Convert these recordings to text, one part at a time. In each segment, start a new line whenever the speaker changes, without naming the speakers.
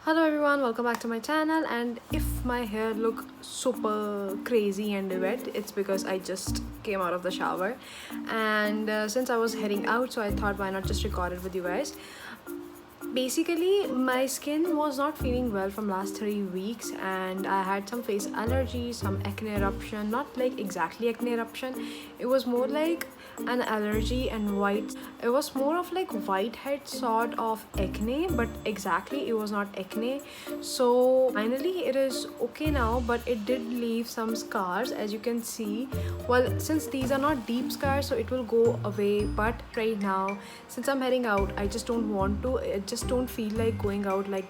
Hello everyone, welcome back to my channel. And if my hair look super crazy and wet, it's because I just came out of the shower. And since I was heading out, so I thought why not just record it with you guys. Basically, my skin was not feeling well from last 3 weeks, and I had some face allergies, some acne eruption. Not like exactly acne eruption, it was more like an allergy and white. It was more of like whitehead sort of acne, but exactly it was not acne. So finally it is okay now, but it did leave some scars, as you can see. Well, since these are not deep scars, so it will go away, but right now since I'm heading out, I just don't want to. I just don't feel like going out like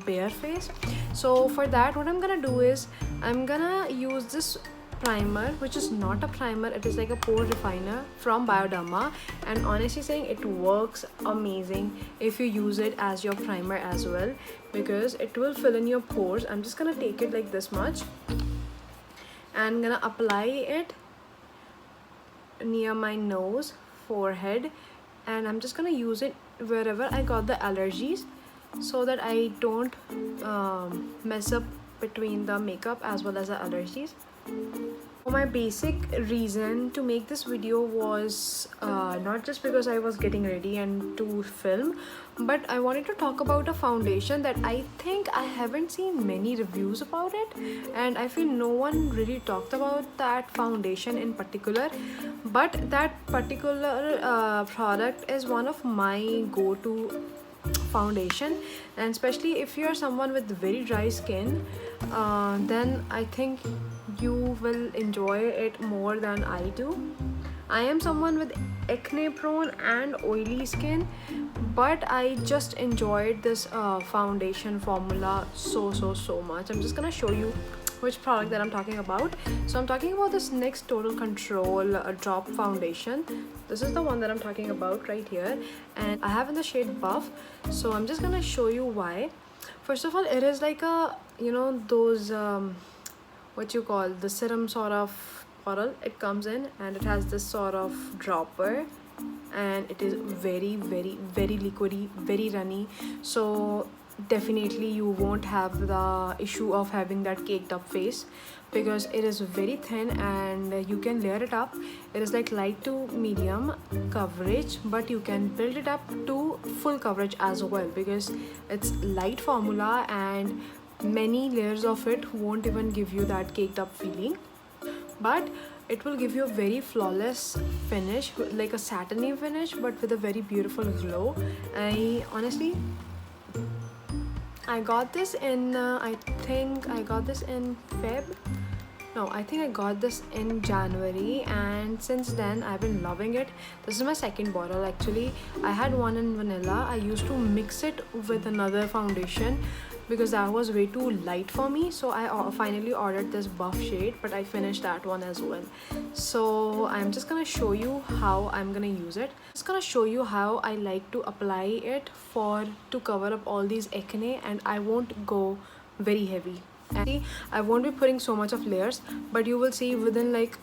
bare face. So for that, what I'm gonna do is I'm gonna use this primer, which is not a primer, it is like a pore refiner from Bioderma, and honestly saying it works amazing if you use it as your primer as well, because it will fill in your pores. I'm just gonna take it like this much and gonna apply it near my nose, forehead, and I'm just gonna use it wherever I got the allergies, so that I don't mess up between the makeup as well as the allergies. My basic reason to make this video was not just because I was getting ready and to film, but I wanted to talk about a foundation that I think I haven't seen many reviews about it, and I feel no one really talked about that foundation in particular. But that particular product is one of my go-to foundation, and especially if you're someone with very dry skin, then I think you will enjoy it more than I do. I am someone with acne prone and oily skin, but I just enjoyed this foundation formula so much. I'm just gonna show you which product that I'm talking about. So I'm talking about this NYX Total Control Drop Foundation. This is the one that I'm talking about right here, and I have in the shade Buff. So I'm just gonna show you why. First of all, it is like a, you know, those what you call the serum sort of bottle. It comes in and it has this sort of dropper, and it is very liquidy, very runny. So definitely you won't have the issue of having that caked up face, because it is very thin and you can layer it up. It is like light to medium coverage, but you can build it up to full coverage as well, because it's light formula and many layers of it won't even give you that caked up feeling, but it will give you a very flawless finish, like a satiny finish, but with a very beautiful glow. I got this in I think I got this in Feb. No, I think I got this in January, and since then I've been loving it. This is my second bottle actually. I had one in vanilla. I used to mix it with another foundation because that was way too light for me, so I finally ordered this Buff shade, but I finished that one as well. So I'm just gonna show you how I'm gonna use it. Just gonna show you how I like to apply it to cover up all these acne, and I won't go very heavy. And I won't be putting so much of layers, but you will see within like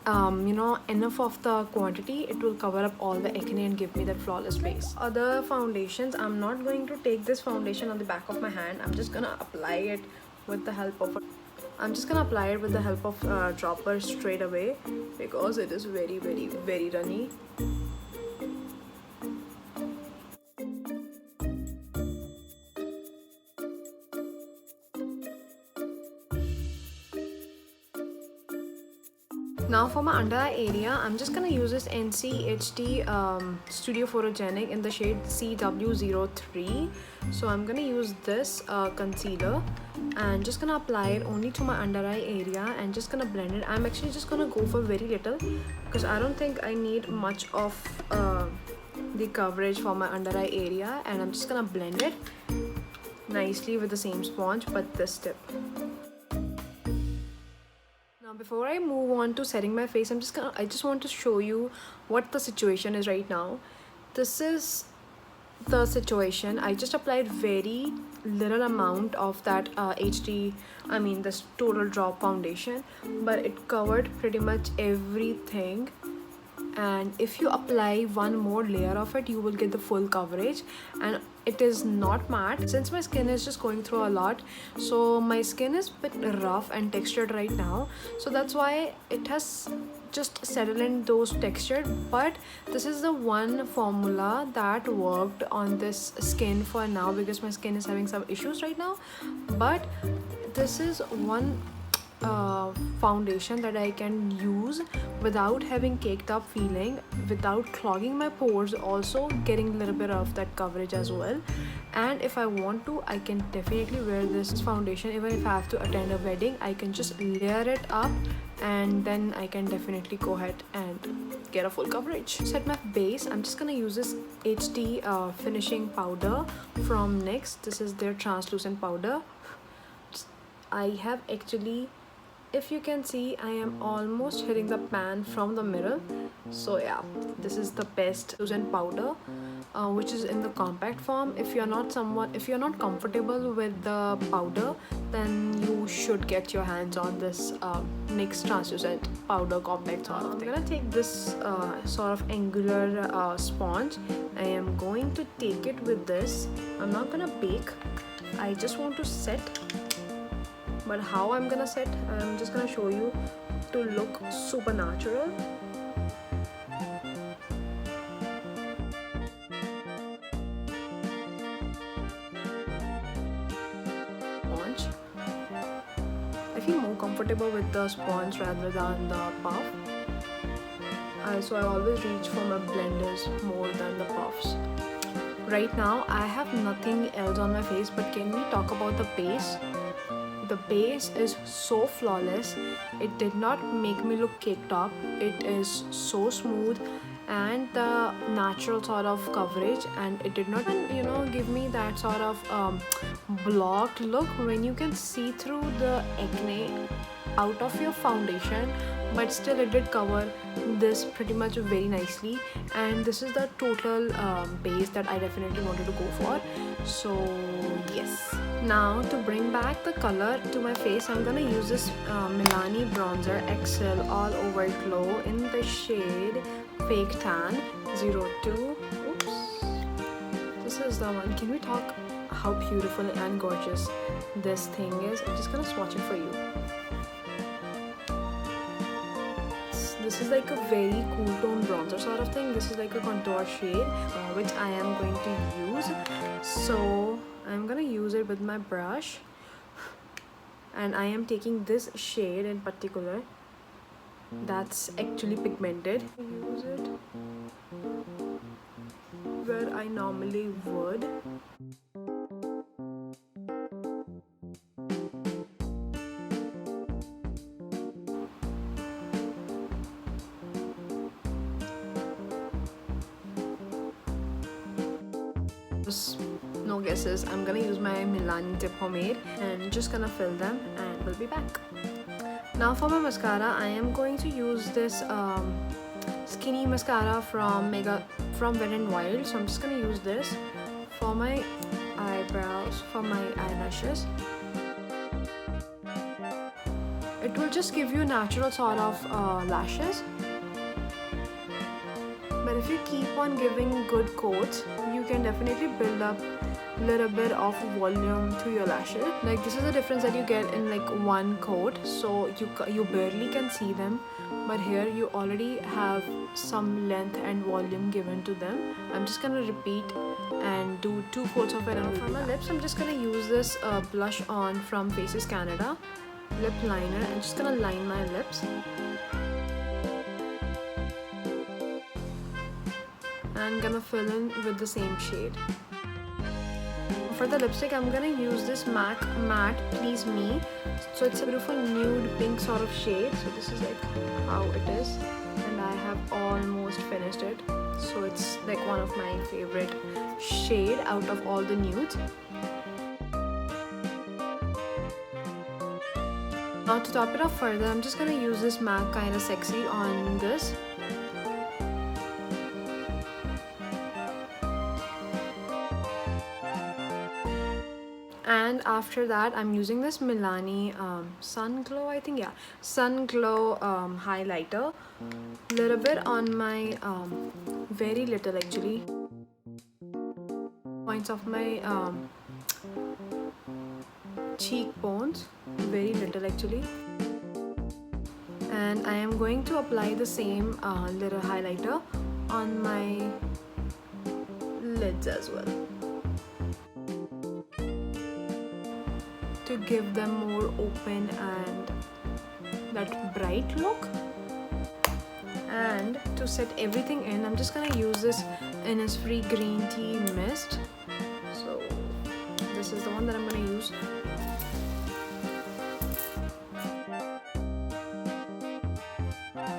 you know, enough of the quantity, it will cover up all the acne and give me that flawless face. Other foundations, I'm not going to take this foundation on the back of my hand. I'm just gonna apply it with the help of dropper straight away, because it is very runny. Now for my under eye area, I'm just gonna use this NCHT Studio Photogenic in the shade CW03. So I'm gonna use this concealer and just gonna apply it only to my under eye area and just gonna blend it. I'm actually just gonna go for very little, because I don't think I need much of the coverage for my under eye area, and I'm just gonna blend it nicely with the same sponge but this tip. Before I move on to setting my face, I just want to show you what the situation is right now. This is the situation. I just applied very little amount of that this Total Drop Foundation, but it covered pretty much everything, and if you apply one more layer of it, you will get the full coverage. And it is not matte. Since my skin is just going through a lot, so my skin is a bit rough and textured right now, so that's why it has just settled in those textured. But this is the one formula that worked on this skin for now, because my skin is having some issues right now. But this is one foundation that I can use without having caked up feeling, without clogging my pores, also getting a little bit of that coverage as well. And if I want to, I can definitely wear this foundation even if I have to attend a wedding. I can just layer it up and then I can definitely go ahead and get a full coverage. To set my base, I'm just gonna use this HD finishing powder from NYX. This is their translucent powder. I have actually, if you can see, I am almost hitting the pan from the mirror. So yeah, this is the best translucent powder, which is in the compact form. If you're not comfortable with the powder, then you should get your hands on this NYX translucent powder compact sort of thing. I'm gonna take this sort of angular sponge. I am going to take it with this. I'm not gonna bake, I just want to set. But how I'm gonna set, I'm just gonna show you to look super natural. Sponge. I feel more comfortable with the sponge rather than the puff. So I always reach for my blenders more than the puffs. Right now I have nothing else on my face, but can we talk about the base? The base is so flawless. It did not make me look caked up. It is so smooth and the natural sort of coverage, and it did not give me that sort of blocked look when you can see through the acne out of your foundation. But still it did cover this pretty much very nicely, and this is the total base that I definitely wanted to go for. So yes, now to bring back the color to my face, I'm gonna use this Milani bronzer XL all over glow in the shade Fake Tan 02. Oops, this is the one. Can we talk how beautiful and gorgeous this thing is? I'm just gonna swatch it for you. This is like a very cool tone bronzer sort of thing. This is like a contour shade which I am going to use. So I'm gonna use it with my brush, and I am taking this shade in particular that's actually pigmented. Use it where I normally would. No guesses, I'm gonna use my Milani Dip Pomade and just gonna fill them, and we'll be back. Now for my mascara, I am going to use this skinny mascara from Wet n Wild. So I'm just gonna use this for my eyebrows, for my eyelashes. It will just give you natural sort of lashes. But if you keep on giving good coats, you can definitely build up a little bit of volume to your lashes. Like this is the difference that you get in like one coat, so you barely can see them, but here you already have some length and volume given to them. I'm just gonna repeat and do 2 coats of it. And for my lips, I'm just gonna use this blush on from Faces Canada lip liner. I'm just gonna line my lips. I'm gonna fill in with the same shade. For the lipstick, I'm gonna use this MAC Matte Please Me. So it's a beautiful nude pink sort of shade. So this is like how it is, and I have almost finished it. So it's like one of my favorite shade out of all the nudes. Now to top it off further, I'm just gonna use this MAC Kinda Sexy on this. And And after that, I'm using this Milani Sun Glow, I think, yeah, Sun Glow highlighter. Little bit on my very little actually points of my cheekbones, very little actually. And I am going to apply the same little highlighter on my lids as well, to give them more open and that bright look. And to set everything in, I'm just gonna use this Innisfree Green Tea Mist. So this is the one that I'm gonna use.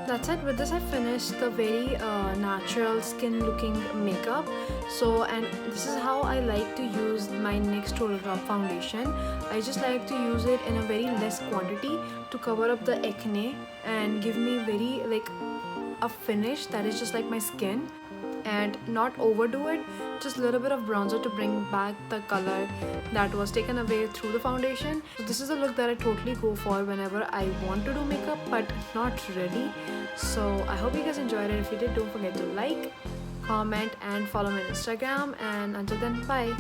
That's it. With this, I finished the very natural skin looking makeup. So, and this is how I like to use my NYX Total Drop Foundation. I just like to use it in a very less quantity to cover up the acne and give me very like a finish that is just like my skin, and not overdo it, just a little bit of bronzer to bring back the color that was taken away through the foundation. So this is a look that I totally go for whenever I want to do makeup but not really. So I hope you guys enjoyed it. If you did, don't forget to like, comment and follow me on Instagram, and until then, bye.